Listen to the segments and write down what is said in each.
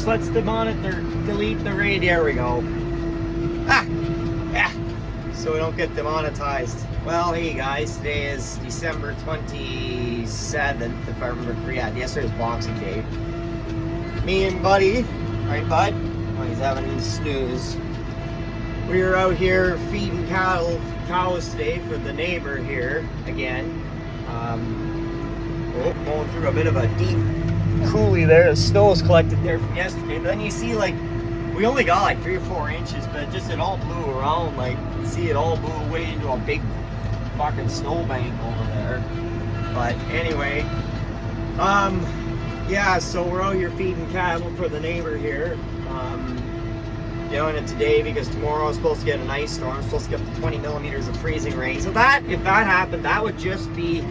just let's demonitor, delete the radio. There we go. So we don't get demonetized. Well, hey guys, today is December 27th, if I remember correctly. Yeah, yesterday's Boxing Day. Me and Buddy, right, Bud? Oh, he's having a snooze. We were out here feeding cows today for the neighbor here again. Going through a bit of a deep coulee there. The snow is collected there from yesterday. But then you see, like, we only got like 3 or 4 inches, but it all blew around. Like, you see it all blew away into a big fucking snowbank over there. But anyway, yeah, so we're out here feeding cattle for the neighbor here. Doing it today because tomorrow is supposed to get an ice storm. It's supposed to get up to 20 millimeters of freezing rain. So that, if that happened, that would just be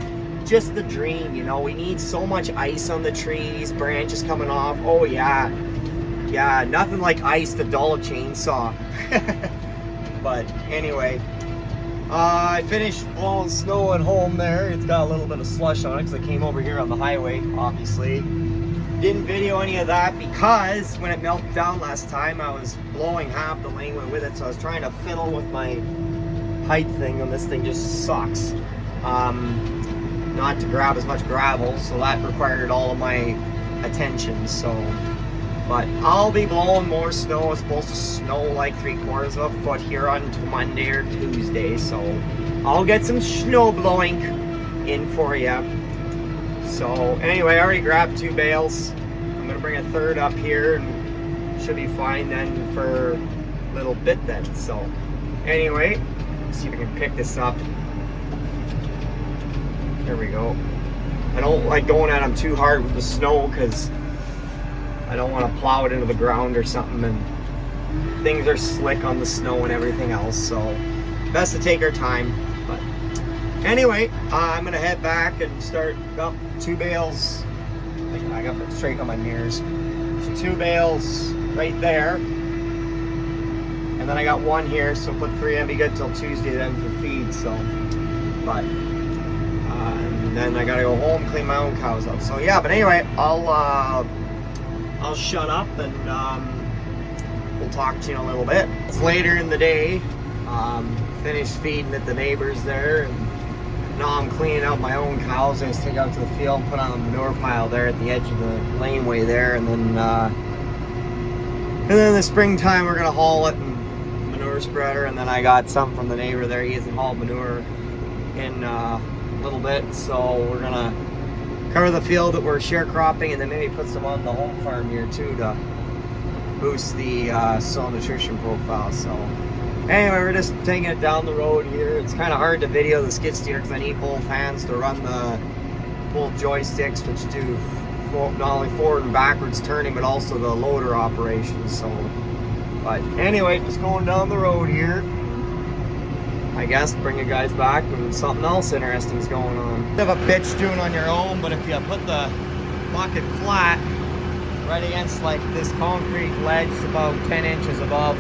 the dream, you know. We need so much ice on the trees, branches coming off. Oh yeah, nothing like ice to dull a chainsaw. But anyway, I finished blowing snow at home there. It's got a little bit of slush on it because I came over here on the highway, obviously. Didn't video any of that because when it melted down last time, I was blowing half the laneway with it, so I was trying to fiddle with my height thing, and this thing just sucks. Not to grab as much gravel, so that required all of my attention. So, but I'll be blowing more snow. It's supposed to snow like 3/4 of a foot here on Monday or Tuesday, so I'll get some snow blowing in for you. So anyway, I already grabbed 2 bales. I'm gonna bring a third up here and should be fine then for a little bit then. So anyway, let's see if I can pick this up. There we go. I don't like going at them too hard with the snow because I don't want to plow it into the ground or something, and things are slick on the snow and everything else, so best to take our time. But anyway, I'm gonna head back and start up 2 bales. I got to straighten on my mirrors. So 2 bales right there, and then I got 1 here, so put 3 in, be good till Tuesday then for feed. So, but and then I gotta go home, clean my own cows up. So yeah, but anyway, I'll shut up and we'll talk to you in a little bit. It's later in the day. Finished feeding at the neighbors there, and now I'm cleaning out my own cows. I just take out to the field and put on a manure pile there at the edge of the laneway there, and then in the springtime we're gonna haul it and manure spreader. And then I got some from the neighbor there. He hasn't hauled manure in a little bit, so we're gonna cover the field that we're sharecropping, and then maybe put some on the home farm here too to boost the soil nutrition profile. So anyway, we're just taking it down the road here. It's kind of hard to video the skid steer because I need both hands to run both joysticks, which do not only forward and backwards turning but also the loader operation. So, but anyway, just going down the road here. I guess bring you guys back when something else interesting is going on. You have a pitch doing on your own, but if you put the bucket flat right against like this concrete ledge about 10 inches above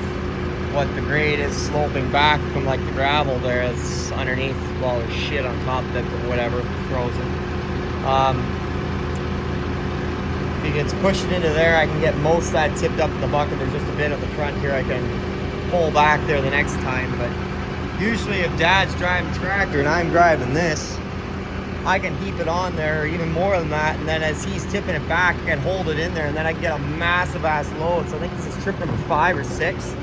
what the grade is, sloping back from like the gravel there, it's underneath all the shit on top of it, but whatever, frozen. If he gets pushing into there, I can get most of that tipped up in the bucket. There's just a bit at the front here I can pull back there the next time, but usually if Dad's driving the tractor and I'm driving this, I can heap it on there, or even more than that, and then as he's tipping it back, I can hold it in there, and then I can get a massive ass load. So I think this is trip number 5 or 6.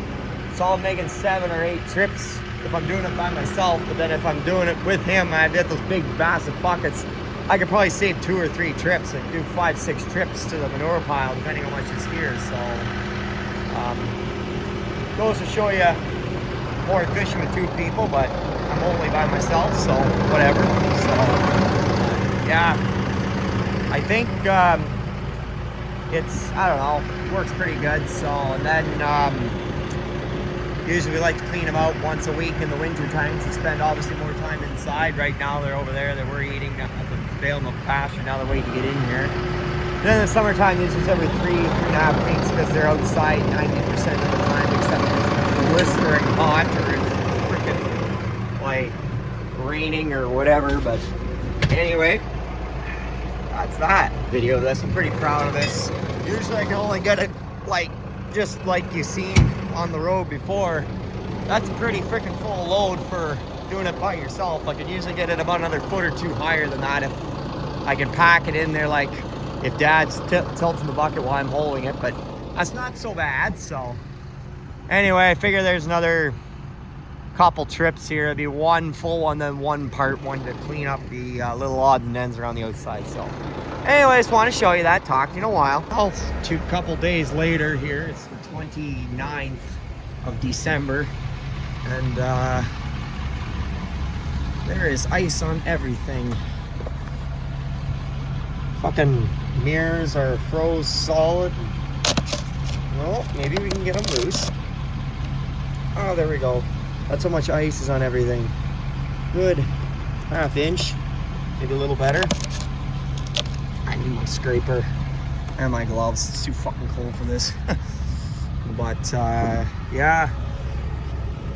So I'm making 7 or 8 trips if I'm doing it by myself, but then if I'm doing it with him, I get those big massive buckets. I could probably save 2 or 3 trips and do 5, 6 trips to the manure pile, depending on how much is here. So goes to show you, more efficient with 2 people, but I'm only by myself, so whatever. So yeah, I think it's, I don't know, works pretty good. So, and then usually we like to clean them out once a week in the winter time to spend obviously more time inside. Right now they're over there, they were eating at the bale milk pasture, now they're waiting to get in here. Then in the summertime, usually it's every 3.5 weeks because they're outside 90% of the time, except when it's blistering hot or it's freaking like raining or whatever. But anyway, that's that video. I'm pretty proud of this. Usually I can only get it like, just like you seen on the road before, that's pretty freaking full load for doing it by yourself. I could usually get it about another foot or two higher than that if I can pack it in there, like if Dad's tilting the bucket while I'm holding it, but that's not so bad. So anyway, I figure there's another couple trips here. It'd be one full one, then one part one to clean up the little odds and ends around the outside. So anyway, I just want to show you that. Talk to you in a while. Well, a couple days later here, it's the 29th of December, and there is ice on everything. Fucking mirrors are froze solid. Well, maybe we can get them loose. Oh, there we go. That's how much ice is on everything. Good half inch, maybe a little better. I need my scraper and my gloves. It's too fucking cold for this. But yeah,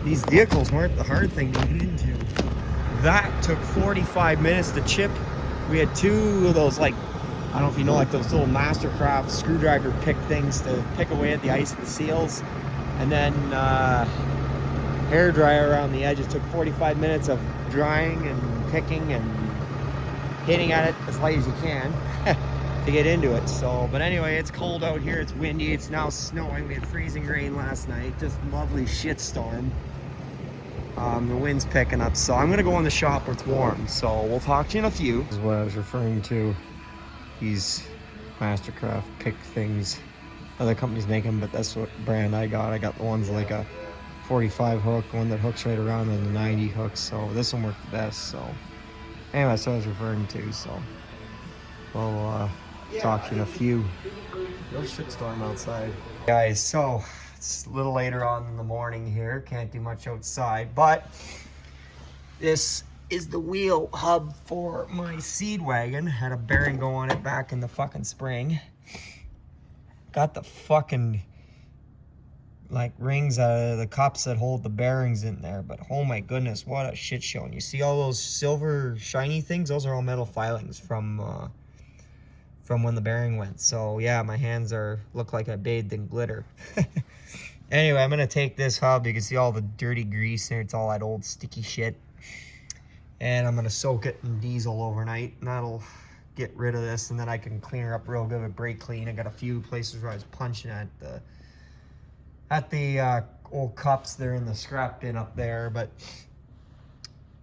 these vehicles weren't the hard thing to get into. That took 45 minutes to chip. We had two of those, like, I don't know if you know, like those little Mastercraft screwdriver pick things to pick away at the ice and the seals. And then hair dryer around the edges. Took 45 minutes of drying and picking and hitting at it as light as you can to get into it. So, but anyway, it's cold out here. It's windy. It's now snowing. We had freezing rain last night. Just lovely shit storm. The wind's picking up, so I'm gonna go in the shop where it's warm. So we'll talk to you in a few. This is what I was referring to. These Mastercraft pick things. Other companies make them, but that's what brand I got. I got the ones like a 45 hook, one that hooks right around, and the 90 hooks. So this one worked the best. So anyway, that's what I was referring to. So we'll talk to you in a few. No shitstorm outside, guys. So it's a little later on in the morning here. Can't do much outside, but this is the wheel hub for my seed wagon. Had a bearing go on it back in the fucking spring. Got the fucking like rings out of the cups that hold the bearings in there, but oh my goodness, what a shit show. And you see all those silver shiny things? Those are all metal filings from when the bearing went. So yeah, my hands look like I bathed in glitter. Anyway, I'm gonna take this hub. You can see all the dirty grease there. It's all that old sticky shit. And I'm gonna soak it in diesel overnight, and that'll get rid of this, and then I can clean her up real good with brake clean. I got a few places where I was punching at the old cups. They're in the scrap bin up there, but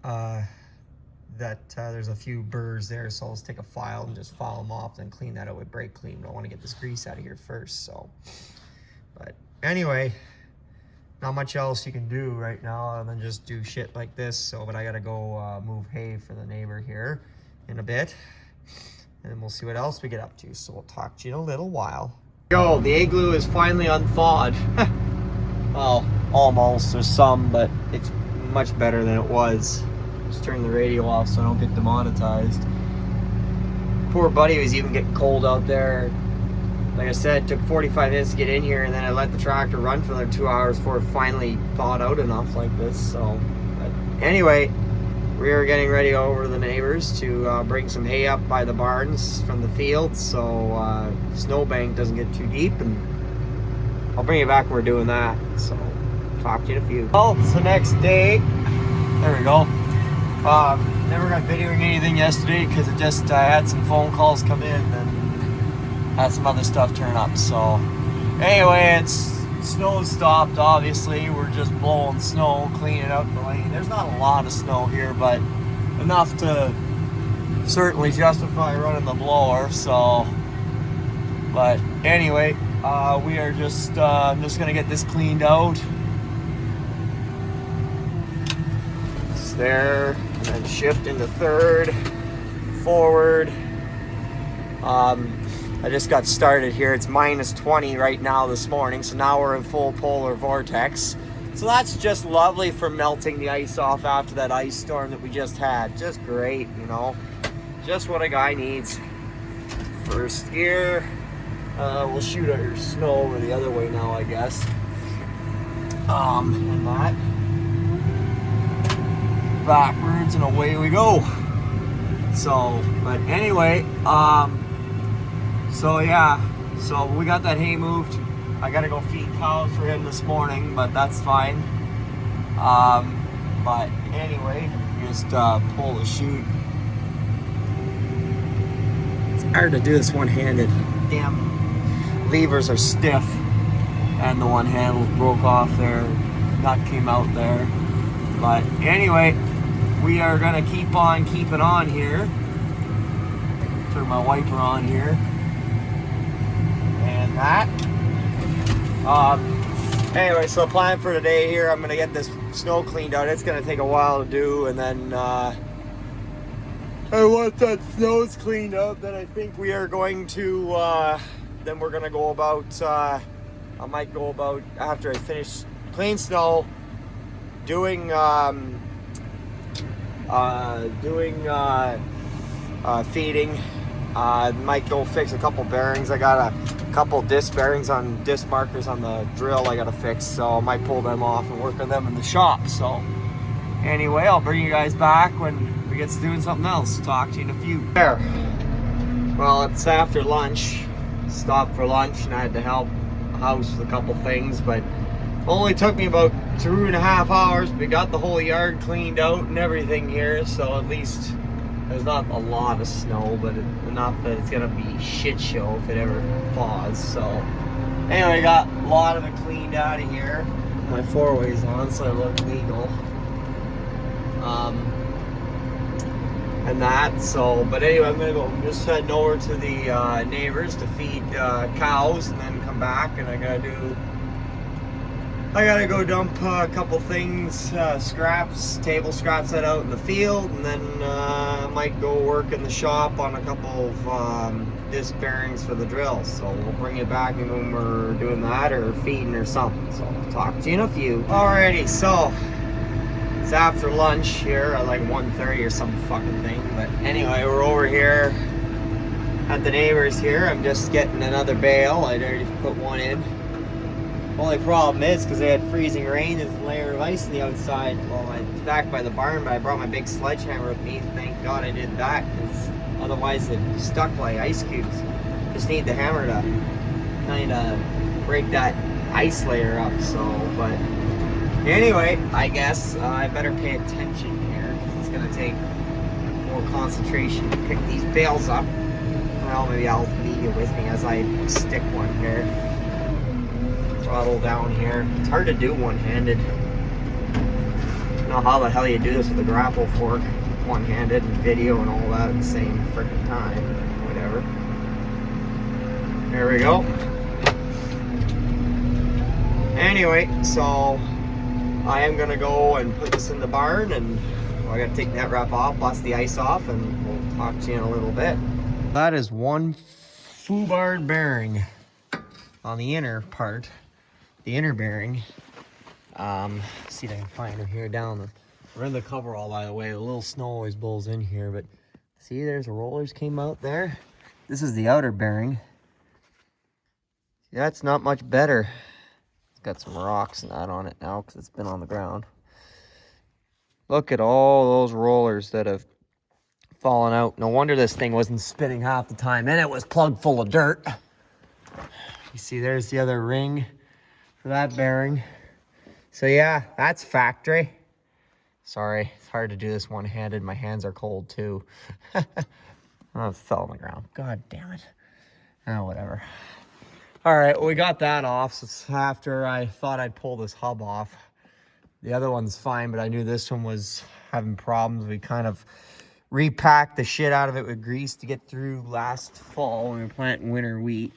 there's a few burrs there, so I'll just take a file and just file them off and clean that out with brake clean. But I want to get this grease out of here first. So, but anyway, not much else you can do right now other than just do shit like this. So, but I gotta go move hay for the neighbor here in a bit, and we'll see what else we get up to. So we'll talk to you in a little while. Yo, the igloo is finally unthawed. Well, almost. There's some, but it's much better than it was. Just turn the radio off so I don't get demonetized. Poor buddy was even getting cold out there. Like I said, it took 45 minutes to get in here, and then I let the tractor run for another 2 hours before it finally thawed out enough like this. So, but anyway, we are getting ready over to the neighbors to bring some hay up by the barns from the field, so snowbank doesn't get too deep, and I'll bring you back when we're doing that. So, talk to you in a few. Well, it's the next day. There we go. Never got videoing anything yesterday because it just I had some phone calls come in and had some other stuff turn up. So anyway, snow stopped. Obviously, we're just blowing snow, cleaning out the lane. There's not a lot of snow here, but enough to certainly justify running the blower. So, but anyway, we are just I'm just gonna get this cleaned out. It's there, and then shift into third, forward. I just got started here. It's minus 20 right now this morning, so now we're in full polar vortex. So that's just lovely for melting the ice off after that ice storm that we just had. Just great, you know. Just what a guy needs. First gear. We'll shoot our snow over the other way now, I guess. And that. Backwards and away we go. So, but anyway, so yeah, so we got that hay moved. I gotta go feed cows for him this morning, but that's fine. But anyway, just pull the chute. It's hard to do this one-handed. Damn levers are stiff, and the one handle broke off there. Nut came out there. But anyway, we are gonna keep on keeping on here. Turn my wiper on here. And that. Anyway, so plan for today here, I'm gonna get this snow cleaned out. It's gonna take a while to do, and then and once that snow's cleaned up, then I think we are going to then we're gonna go about I might go about, after I finish clean snow, doing feeding. Might go fix a couple bearings. I got a couple disc bearings on disc markers on the drill I gotta fix, so I might pull them off and work on them in the shop. So anyway, I'll bring you guys back when we get to doing something else. Talk to you in a few. There. Well, it's after lunch. Stopped for lunch and I had to help the house with a couple things, but only took me about 2.5 hours. We got the whole yard cleaned out and everything here, so at least there's not a lot of snow, but enough that it's gonna be a shit show if it ever thaws. So anyway, got a lot of it cleaned out of here. My 4-way's on, so I look legal. And that, so, but anyway, I'm gonna go just heading over to the neighbors to feed cows and then come back, and I gotta go dump a couple things, scraps, table scraps that out in the field, and then I might go work in the shop on a couple of disc bearings for the drill. So we'll bring it back when we're doing that or feeding or something. So I'll talk to you in a few. Alrighty, so it's after lunch here at like 1:30 or some fucking thing. But anyway, we're over here at the neighbors here. I'm just getting another bale. I'd already put one in. Only problem is, because they had freezing rain, there's a layer of ice on the outside. Well, I was back by the barn, but I brought my big sledgehammer with me. Thank God I did that, because otherwise it stuck like ice cubes. Just need the hammer to kind of break that ice layer up. So, but anyway, I guess I better pay attention here, because it's going to take more concentration to pick these bales up. Well, maybe I'll leave you with me as I stick one here. Throttle down here. It's hard to do one-handed. I don't know how the hell you do this with a grapple fork one-handed and video and all that at the same freaking time. Whatever. There we go. Anyway, so I am gonna go and put this in the barn, and I gotta take that wrap off, bust the ice off, and we'll talk to you in a little bit. That is one foobarred bearing on the inner part. The inner bearing. See if I can find her here down. We're in the coverall, by the way. The little snow always blows in here, but see, there's the rollers came out there. This is the outer bearing. Yeah, it's not much better. It's got some rocks and that on it now because it's been on the ground. Look at all those rollers that have fallen out. No wonder this thing wasn't spinning half the time, and it was plugged full of dirt. You see, there's the other ring for that bearing. So yeah, that's factory. Sorry, it's hard to do this one-handed. My hands are cold too. Oh, it fell on the ground. God damn it. Oh, whatever. All right, well, we got that off. So it's after I thought I'd pull this hub off. The other one's fine, but I knew this one was having problems. We kind of repacked the shit out of it with grease to get through last fall when we were planting winter wheat.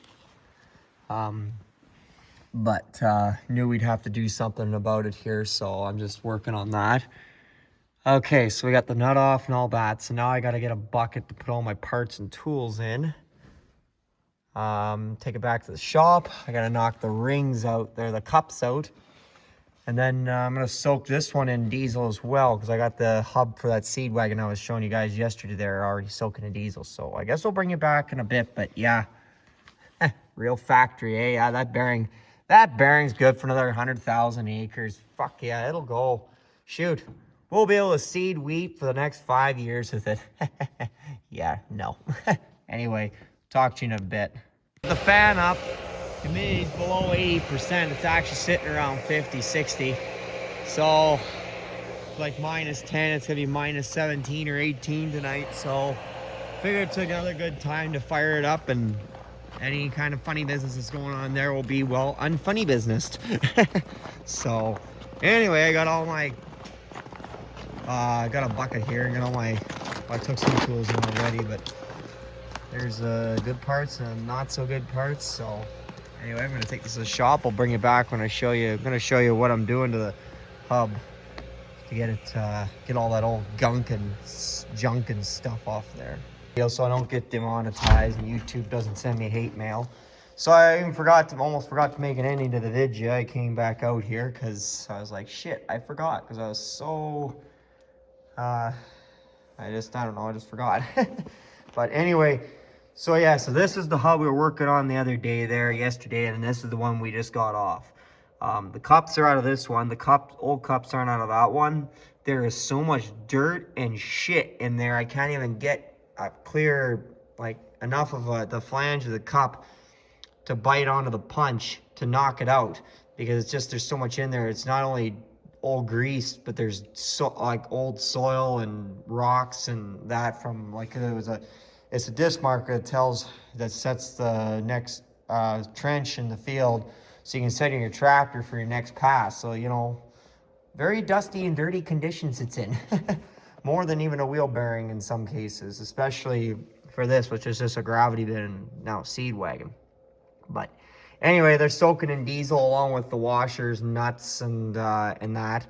But knew we'd have to do something about it here, so I'm just working on that. Okay, so we got the nut off and all that, so now I got to get a bucket to put all my parts and tools in. Take it back to the shop. I got to knock the rings out there, the cups out. And then I'm going to soak this one in diesel as well, because I got the hub for that seed wagon I was showing you guys yesterday there already soaking in diesel. So I guess we'll bring it back in a bit, but yeah. Real factory, eh? Yeah, that bearing's good for another 100,000 acres. Fuck yeah, it'll go. Shoot, we'll be able to seed wheat for the next 5 years with it. Yeah, no. Anyway, talk to you in a bit. The fan up. humidity's below 80%. It's actually sitting around 50, 60. So like -10, it's gonna be -17 or 18 tonight. So figured it's another good time to fire it up, and any kind of funny business that's going on there will be, well, unfunny business. So anyway, I got all my got a bucket here, got all my, well, I took some tools in already, but there's good parts and not so good parts. So anyway, I'm gonna take this to the shop. I'll bring it back when I show you. I'm gonna show you what I'm doing to the hub to get it, get all that old gunk and junk and stuff off there. So I don't get demonetized and YouTube doesn't send me hate mail. So I even almost forgot to make an ending to the video. I came back out here because I was like, shit, I forgot, because I was so, I don't know, I just forgot. But anyway, so yeah, so this is the hub we were working on the other day there, yesterday, and this is the one we just got off. The cups are out of this one. The old cups aren't out of that one. There is so much dirt and shit in there. I can't even get a clear, like, enough of the flange of the cup to bite onto the punch to knock it out, because it's just, there's so much in there. It's not only old grease, but there's like old soil and rocks and that from, like, it's a disc marker that sets the next trench in the field, so you can set in your tractor for your next pass. So, you know, very dusty and dirty conditions it's in. More than even a wheel bearing in some cases, especially for this, which is just a gravity bin and now a seed wagon. But anyway, they're soaking in diesel along with the washers, nuts, and that.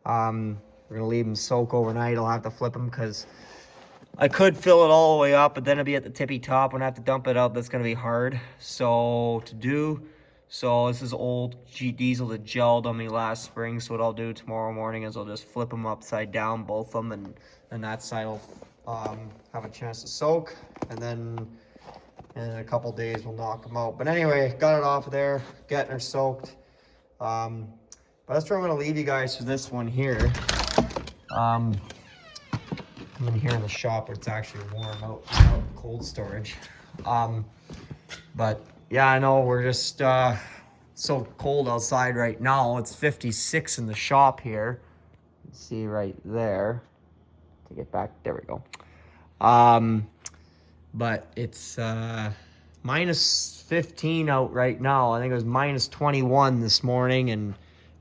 We're gonna leave them soak overnight. I'll have to flip them because I could fill it all the way up, but then it'll be at the tippy top. When I have to dump it out, that's gonna be hard. So this is old diesel that gelled on me last spring. So what I'll do tomorrow morning is I'll just flip them upside down, both of them, and that side will have a chance to soak, and then in a couple days we'll knock them out. But anyway, got it off of there, getting her soaked. But that's where I'm gonna leave you guys for this one here. I'm in here in the shop where it's actually warm out in cold storage. But yeah, I know we're just so cold outside right now. It's 56 in the shop here. You can see right there. To get back, there we go. But it's -15 out right now. I think it was -21 this morning and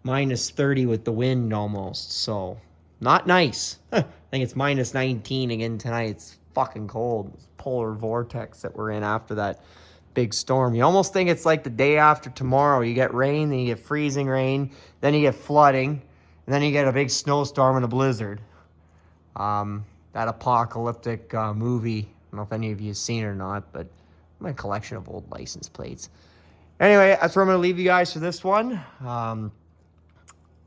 -30 with the wind almost. So not nice. I think it's -19 again tonight. It's fucking cold. It's polar vortex that we're in after that big storm. You almost think it's like the day after tomorrow. You get rain, then you get freezing rain, then you get flooding, and then you get a big snowstorm and a blizzard. That apocalyptic movie, I don't know if any of you have seen it or not, but my collection of old license plates. Anyway, that's where I'm going to leave you guys for this one.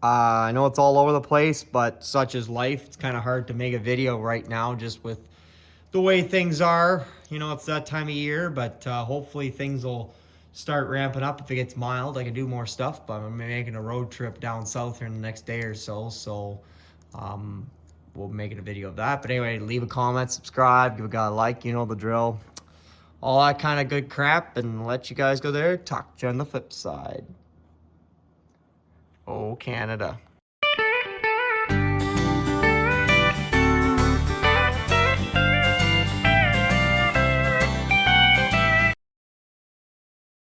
I know it's all over the place, but such is life. It's kind of hard to make a video right now just with the way things are. You know, it's that time of year, but hopefully things will start ramping up. If it gets mild, I can do more stuff, but I'm making a road trip down south here in the next day or so. So we'll be making a video of that. But anyway, leave a comment, subscribe, give a guy a like, you know the drill. All that kind of good crap, and let you guys go there. Talk to you on the flip side. Oh, Canada.